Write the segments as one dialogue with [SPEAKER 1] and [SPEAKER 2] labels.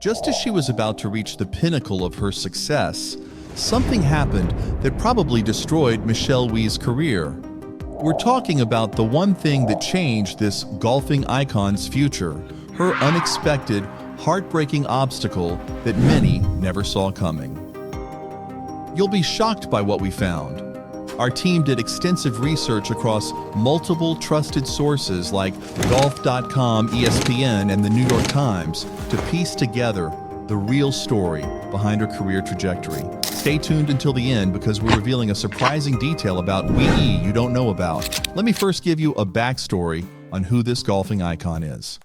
[SPEAKER 1] Just as she was about to reach the pinnacle of her success, something happened that probably destroyed Michelle Wie's career. We're talking about the one thing that changed this golfing icon's future, her unexpected, heartbreaking obstacle that many never saw coming. You'll be shocked by what we found. Our team did extensive research across multiple trusted sources like golf.com, ESPN, and the New York Times to piece together the real story behind her career trajectory. Stay tuned until the end because we're revealing a surprising detail about Wie you don't know about. Let me first give you a backstory on who this golfing icon is.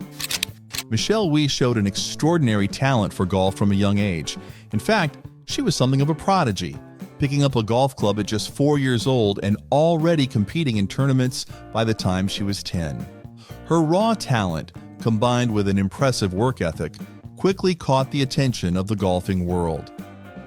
[SPEAKER 1] Michelle Wie showed an extraordinary talent for golf from a young age. In fact, she was something of a prodigy, picking up a golf club at just 4 years old and already competing in tournaments by the time she was 10. Her raw talent, combined with an impressive work ethic, quickly caught the attention of the golfing world.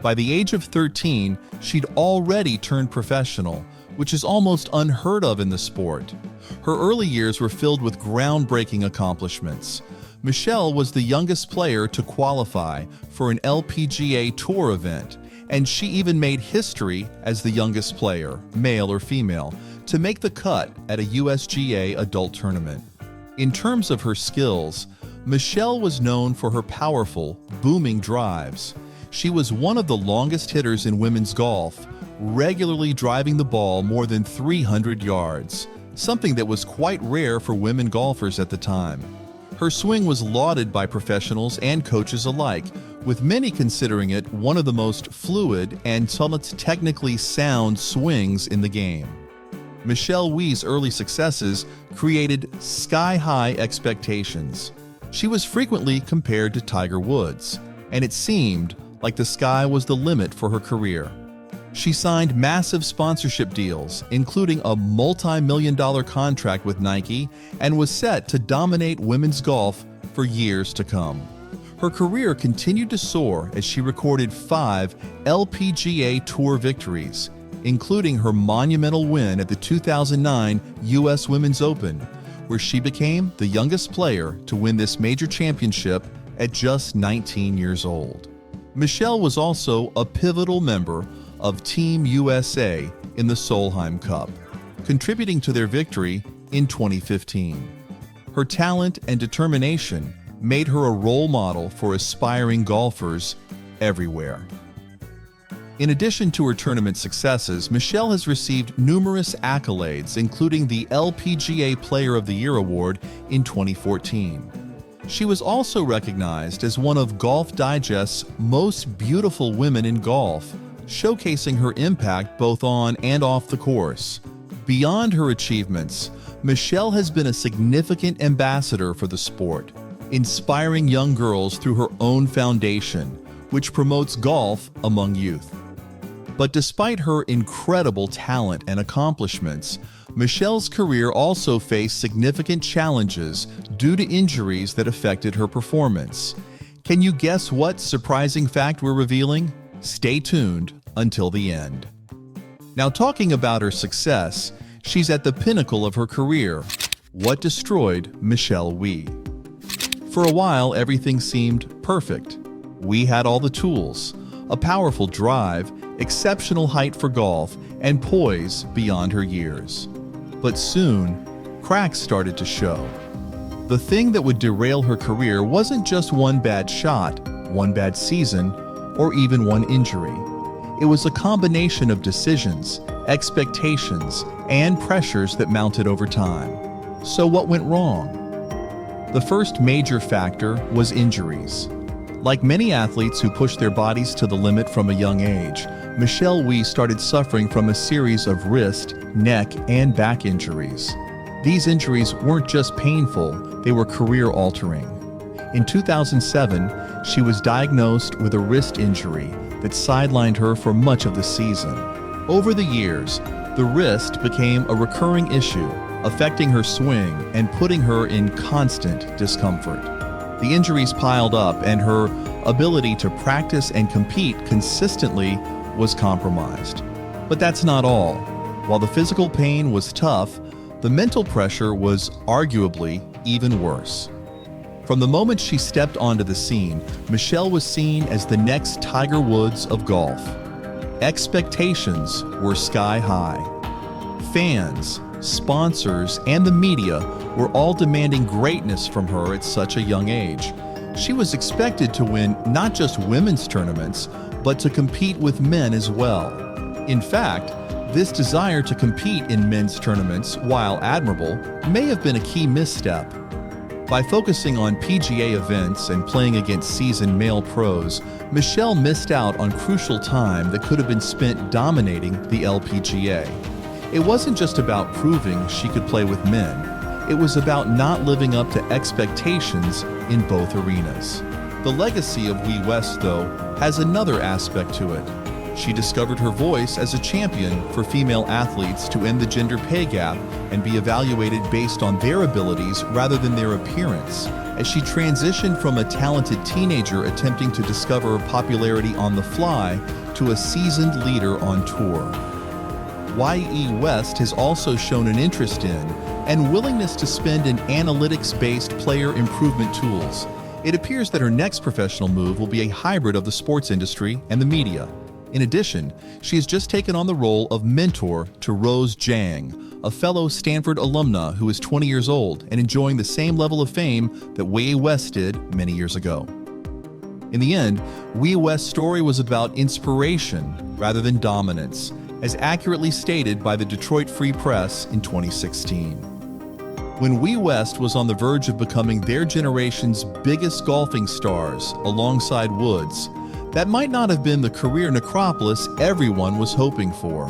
[SPEAKER 1] By the age of 13, she'd already turned professional, which is almost unheard of in the sport. Her early years were filled with groundbreaking accomplishments. Michelle was the youngest player to qualify for an LPGA Tour event, and she even made history as the youngest player, male or female, to make the cut at a USGA adult tournament. In terms of her skills, Michelle was known for her powerful, booming drives. She was one of the longest hitters in women's golf, regularly driving the ball more than 300 yards, something that was quite rare for women golfers at the time. Her swing was lauded by professionals and coaches alike, with many considering it one of the most fluid and somewhat technically sound swings in the game. Michelle Wie's early successes created sky-high expectations. She was frequently compared to Tiger Woods, and it seemed like the sky was the limit for her career. She signed massive sponsorship deals, including a multi-million-dollar contract with Nike, and was set to dominate women's golf for years to come. Her career continued to soar as she recorded 5 LPGA Tour victories, including her monumental win at the 2009 U.S. Women's Open, where she became the youngest player to win this major championship at just 19 years old. Michelle was also a pivotal member of Team USA in the Solheim Cup, contributing to their victory in 2015. Her talent and determination made her a role model for aspiring golfers everywhere. In addition to her tournament successes, Michelle has received numerous accolades, including the LPGA Player of the Year award in 2014. She was also recognized as one of Golf Digest's most beautiful women in golf, showcasing her impact both on and off the course. Beyond her achievements, Michelle has been a significant ambassador for the sport, inspiring young girls through her own foundation, which promotes golf among youth. But despite her incredible talent and accomplishments, Michelle's career also faced significant challenges due to injuries that affected her performance. Can you guess what surprising fact we're revealing? Stay tuned until the end. Now, talking about her success, she's at the pinnacle of her career. What destroyed Michelle Wie? For a while, everything seemed perfect. Wie had all the tools, a powerful drive, exceptional height for golf, and poise beyond her years. But soon, cracks started to show. The thing that would derail her career wasn't just one bad shot, one bad season, or even one injury. It was a combination of decisions, expectations, and pressures that mounted over time. So what went wrong? The first major factor was injuries. Like many athletes who push their bodies to the limit from a young age, Michelle Wie started suffering from a series of wrist, neck, and back injuries. These injuries weren't just painful, they were career-altering. In 2007, she was diagnosed with a wrist injury that sidelined her for much of the season. Over the years, the wrist became a recurring issue, affecting her swing and putting her in constant discomfort. The injuries piled up and her ability to practice and compete consistently was compromised. But that's not all. While the physical pain was tough, the mental pressure was arguably even worse. From the moment she stepped onto the scene, Michelle was seen as the next Tiger Woods of golf. Expectations were sky high. Fans, sponsors, and the media were all demanding greatness from her at such a young age. She was expected to win not just women's tournaments, but to compete with men as well. In fact, this desire to compete in men's tournaments, while admirable, may have been a key misstep. By focusing on PGA events and playing against seasoned male pros, Michelle missed out on crucial time that could have been spent dominating the LPGA. It wasn't just about proving she could play with men. It was about not living up to expectations in both arenas. The legacy of Wie West, though, has another aspect to it. She discovered her voice as a champion for female athletes to end the gender pay gap and be evaluated based on their abilities rather than their appearance, as she transitioned from a talented teenager attempting to discover popularity on the fly to a seasoned leader on tour. Wie West has also shown an interest in and willingness to spend in analytics-based player improvement tools. It appears that her next professional move will be a hybrid of the sports industry and the media. In addition, she has just taken on the role of mentor to Rose Zhang, a fellow Stanford alumna who is 20 years old and enjoying the same level of fame that Wie West did many years ago. In the end, Wie West's story was about inspiration rather than dominance, as accurately stated by the Detroit Free Press in 2016. When Wie West was on the verge of becoming their generation's biggest golfing stars alongside Woods, that might not have been the career necropolis everyone was hoping for.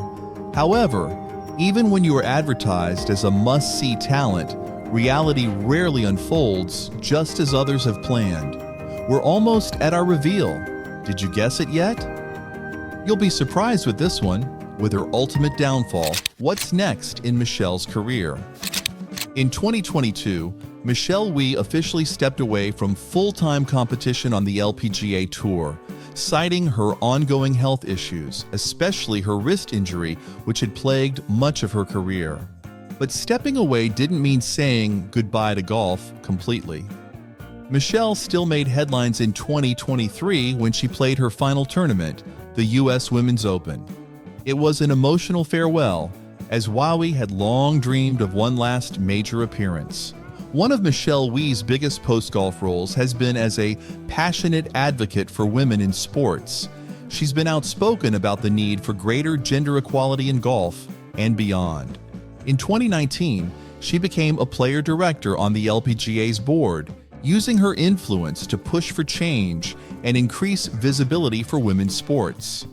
[SPEAKER 1] However, even when you are advertised as a must-see talent, reality rarely unfolds just as others have planned. We're almost at our reveal. Did you guess it yet? You'll be surprised with this one. With her ultimate downfall, what's next in Michelle's career? In 2022, Michelle Wie officially stepped away from full-time competition on the LPGA Tour, citing her ongoing health issues, especially her wrist injury, which had plagued much of her career. But stepping away didn't mean saying goodbye to golf completely. Michelle still made headlines in 2023 when she played her final tournament, the U.S. Women's Open. It was an emotional farewell, as Wie had long dreamed of one last major appearance. One of Michelle Wie's biggest post-golf roles has been as a passionate advocate for women in sports. She's been outspoken about the need for greater gender equality in golf and beyond. In 2019, she became a player director on the LPGA's board, using her influence to push for change and increase visibility for women's sports.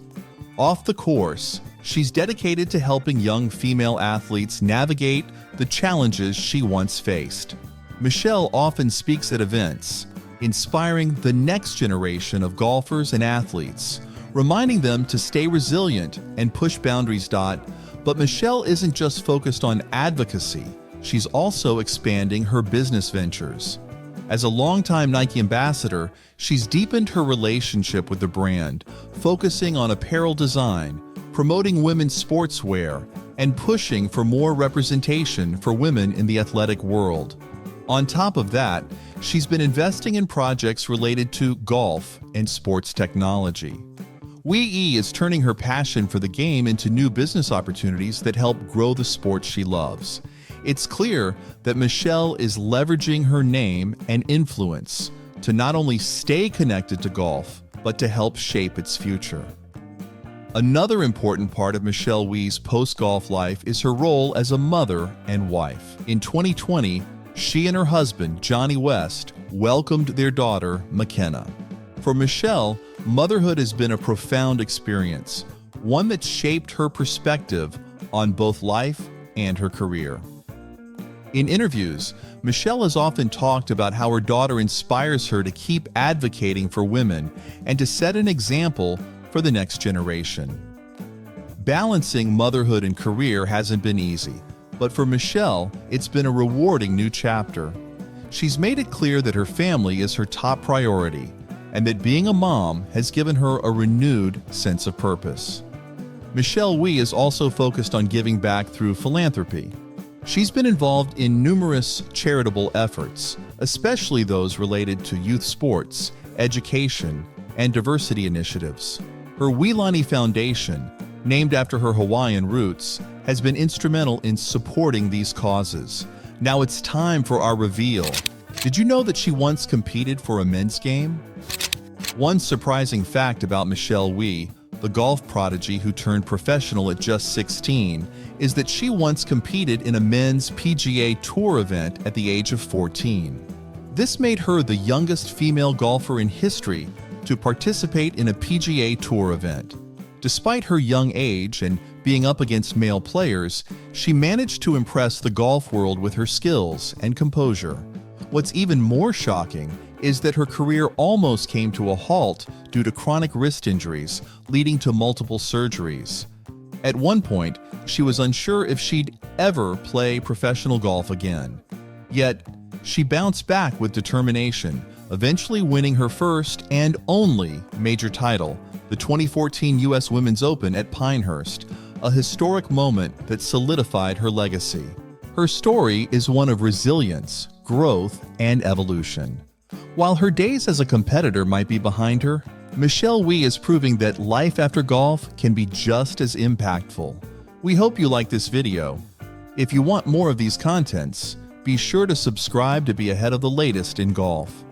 [SPEAKER 1] Off the course, she's dedicated to helping young female athletes navigate the challenges she once faced. Michelle often speaks at events, inspiring the next generation of golfers and athletes, reminding them to stay resilient and push boundaries. But Michelle isn't just focused on advocacy, she's also expanding her business ventures. As a longtime Nike ambassador, she's deepened her relationship with the brand, focusing on apparel design, promoting women's sportswear, and pushing for more representation for women in the athletic world. On top of that, she's been investing in projects related to golf and sports technology. Wie is turning her passion for the game into new business opportunities that help grow the sport she loves. It's clear that Michelle is leveraging her name and influence to not only stay connected to golf, but to help shape its future. Another important part of Michelle Wie's post-golf life is her role as a mother and wife. In 2020, she and her husband, Johnny West, welcomed their daughter, McKenna. For Michelle, motherhood has been a profound experience, one that shaped her perspective on both life and her career. In interviews, Michelle has often talked about how her daughter inspires her to keep advocating for women and to set an example for the next generation. Balancing motherhood and career hasn't been easy, but for Michelle, it's been a rewarding new chapter. She's made it clear that her family is her top priority, and that being a mom has given her a renewed sense of purpose. Michelle Wie is also focused on giving back through philanthropy. She's been involved in numerous charitable efforts, especially those related to youth sports, education, and diversity initiatives. Her Wie Foundation, named after her Hawaiian roots, has been instrumental in supporting these causes. Now it's time for our reveal. Did you know that she once competed for a men's game? One surprising fact about Michelle Wie, the golf prodigy who turned professional at just 16, is that she once competed in a men's PGA Tour event at the age of 14. This made her the youngest female golfer in history to participate in a PGA Tour event. Despite her young age and being up against male players, she managed to impress the golf world with her skills and composure. What's even more shocking is that her career almost came to a halt due to chronic wrist injuries, leading to multiple surgeries. At one point, she was unsure if she'd ever play professional golf again. Yet, she bounced back with determination, eventually winning her first and only major title, the 2014 U.S. Women's Open at Pinehurst, a historic moment that solidified her legacy. Her story is one of resilience, growth, and evolution. While her days as a competitor might be behind her, Michelle Wie is proving that life after golf can be just as impactful. We hope you like this video. If you want more of these contents, be sure to subscribe to be ahead of the latest in golf.